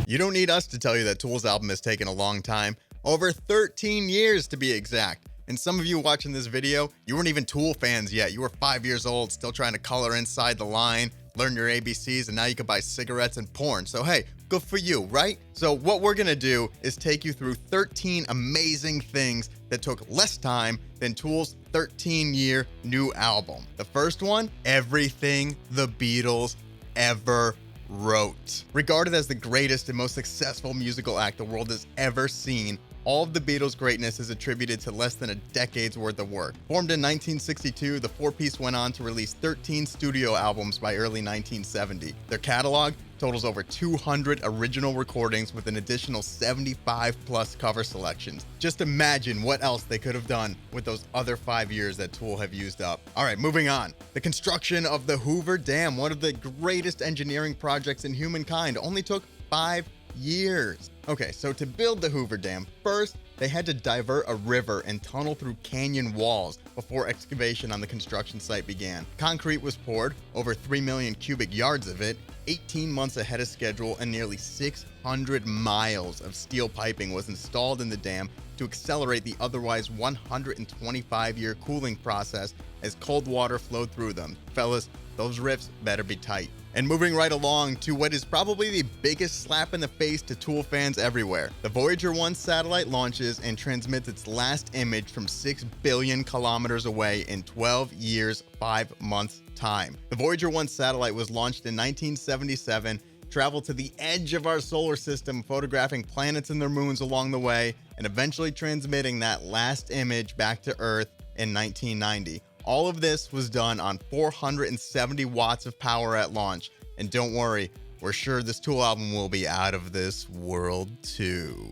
You don't need us to tell you that Tool's album has taken a long time, over 13 years to be exact. And some of you watching this video, you weren't even Tool fans yet. You were 5 years old, still trying to color inside the line, learn your ABCs, and now you can buy cigarettes and porn. So hey, good for you, right? So what we're gonna do is take you through 13 amazing things that took less time than Tool's 13-year new album. The first one, everything the Beatles ever wrote. Regarded as the greatest and most successful musical act the world has ever seen, all of the Beatles' greatness is attributed to less than a decade's worth of work. Formed in 1962, the four-piece went on to release 13 studio albums by early 1970. Their catalog totals over 200 original recordings with an additional 75 plus cover selections. Just imagine what else they could have done with those other 5 years that Tool have used up. All right, moving on. The construction of the Hoover Dam, one of the greatest engineering projects in humankind, only took 5 years. Okay, so to build the Hoover Dam, first they had to divert a river and tunnel through canyon walls before excavation on the construction site began. Concrete was poured, over 3 million cubic yards of it, 18 months ahead of schedule, and nearly 600 miles of steel piping was installed in the dam to accelerate the otherwise 125-year cooling process as cold water flowed through them. Fellas, those riffs better be tight. And moving right along to what is probably the biggest slap in the face to Tool fans everywhere. The Voyager 1 satellite launches and transmits its last image from 6 billion kilometers away in 12 years, 5 months time. The Voyager 1 satellite was launched in 1977, traveled to the edge of our solar system, photographing planets and their moons along the way, and eventually transmitting that last image back to Earth in 1990. All of this was done on 470 watts of power at launch. And don't worry, we're sure this Tool album will be out of this world too.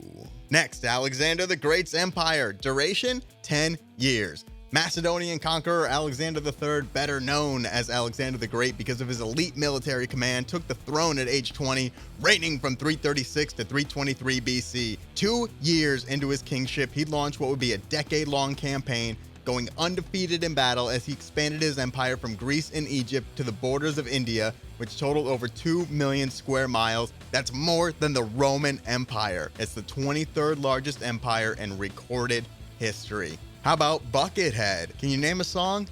Next, Alexander the Great's empire. Duration, 10 years. Macedonian conqueror Alexander III, better known as Alexander the Great because of his elite military command, took the throne at age 20, reigning from 336 to 323 BC. 2 years into his kingship, he launched what would be a decade-long campaign, going undefeated in battle as he expanded his empire from Greece and Egypt to the borders of India, which totaled over 2 million square miles. That's more than the Roman Empire. It's the 23rd largest empire in recorded history. How about Buckethead? Can you name a song?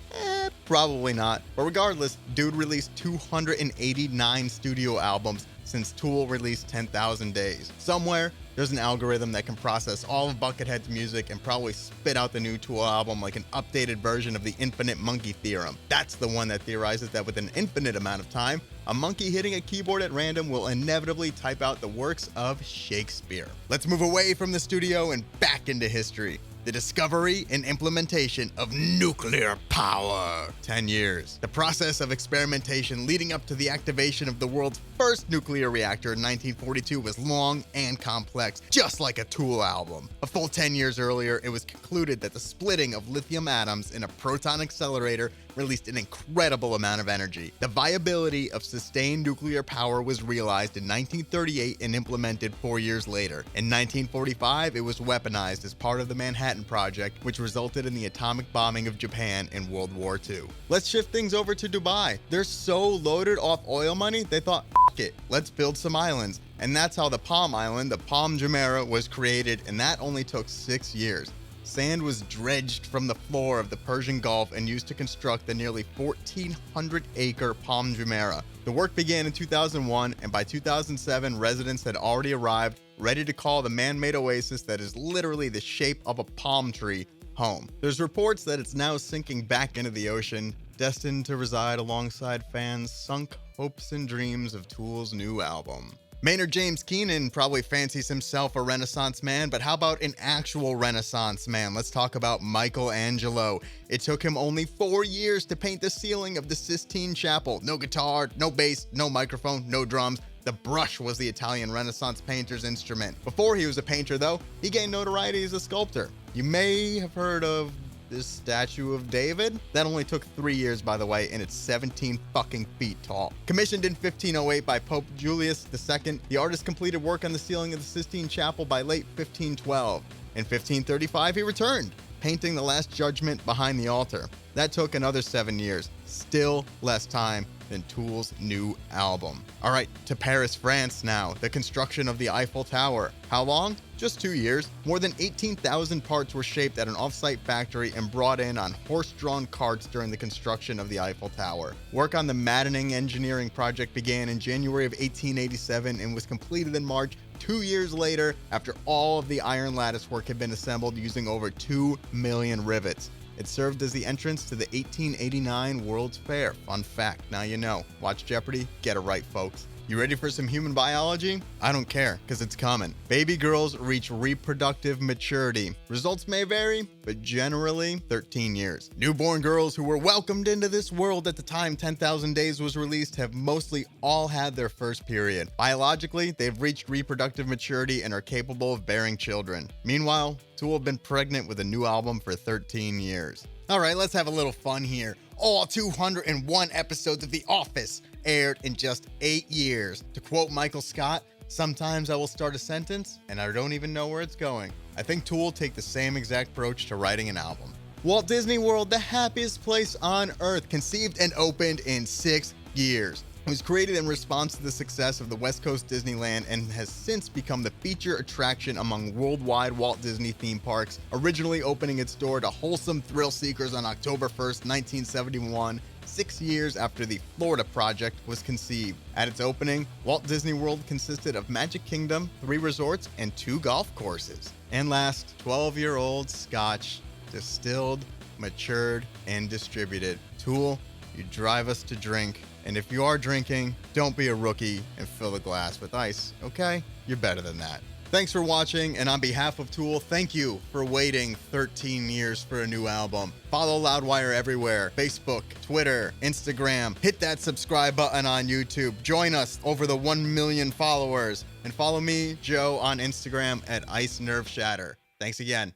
Probably not. But regardless, dude released 289 studio albums since Tool released 10,000 Days. Somewhere, there's an algorithm that can process all of Buckethead's music and probably spit out the new Tool album like an updated version of the infinite monkey theorem. That's the one that theorizes that with an infinite amount of time, a monkey hitting a keyboard at random will inevitably type out the works of Shakespeare. Let's move away from the studio and back into history. The discovery and implementation of nuclear power. 10 years. The process of experimentation leading up to the activation of the world's first nuclear reactor in 1942 was long and complex, just like a Tool album. A full 10 years earlier, it was concluded that the splitting of lithium atoms in a proton accelerator released an incredible amount of energy. The viability of sustained nuclear power was realized in 1938 and implemented 4 years later. In 1945, it was weaponized as part of the Manhattan Project, which resulted in the atomic bombing of Japan in World War II. Let's shift things over to Dubai. They're so loaded off oil money, they thought, F it, let's build some islands. And that's how the Palm Island, the Palm Jumeirah, was created, and that only took 6 years. Sand was dredged from the floor of the Persian Gulf and used to construct the nearly 1,400-acre Palm Jumeirah. The work began in 2001, and by 2007, residents had already arrived, ready to call the man-made oasis that is literally the shape of a palm tree home. There's reports that it's now sinking back into the ocean, destined to reside alongside fans' sunk hopes and dreams of Tool's new album. Maynard James Keenan probably fancies himself a Renaissance man, but how about an actual Renaissance man? Let's talk about Michelangelo. It took him only 4 years to paint the ceiling of the Sistine Chapel. No guitar, no bass, no microphone, no drums. The brush was the Italian Renaissance painter's instrument. Before he was a painter, though, he gained notoriety as a sculptor. You may have heard of this statue of David. That only took 3 years, by the way, and it's 17 fucking feet tall. Commissioned in 1508 by Pope Julius II, the artist completed work on the ceiling of the Sistine Chapel by late 1512. In 1535, he returned, painting the Last Judgment behind the altar. That took another 7 years, still less time than Tool's new album. All right, to Paris, France now, the construction of the Eiffel Tower. How long? Just 2 years. More than 18,000 parts were shaped at an off-site factory and brought in on horse-drawn carts during the construction of the Eiffel Tower. Work on the maddening engineering project began in January of 1887 and was completed in March 2 years later, after all of the iron lattice work had been assembled using over 2 million rivets. It served as the entrance to the 1889 World's Fair. Fun fact, now you know. Watch Jeopardy, get it right, folks. You ready for some human biology? I don't care, because it's coming. Baby girls reach reproductive maturity. Results may vary, but generally 13 years. Newborn girls who were welcomed into this world at the time 10,000 Days was released have mostly all had their first period. Biologically, they've reached reproductive maturity and are capable of bearing children. Meanwhile, Tool have been pregnant with a new album for 13 years. All right, let's have a little fun here. All 201 episodes of The Office aired in just 8 years. To quote Michael Scott, sometimes I will start a sentence and I don't even know where it's going. I think Tool take the same exact approach to writing an album. Walt Disney World, the happiest place on earth, conceived and opened in 6 years. It was created in response to the success of the West Coast Disneyland and has since become the feature attraction among worldwide Walt Disney theme parks, originally opening its door to wholesome thrill seekers on October 1st, 1971, 6 years after the Florida project was conceived. At its opening, Walt Disney World consisted of Magic Kingdom, 3 resorts, and 2 golf courses. And last, 12-year-old Scotch, distilled, matured, and distributed. Tool, you drive us to drink. And if you are drinking, don't be a rookie and fill the glass with ice, okay? You're better than that. Thanks for watching, and on behalf of Tool, thank you for waiting 13 years for a new album. Follow Loudwire everywhere: Facebook, Twitter, Instagram. Hit that subscribe button on YouTube. Join us over the 1 million followers. And follow me, Joe, on Instagram at IceNerveShatter. Thanks again.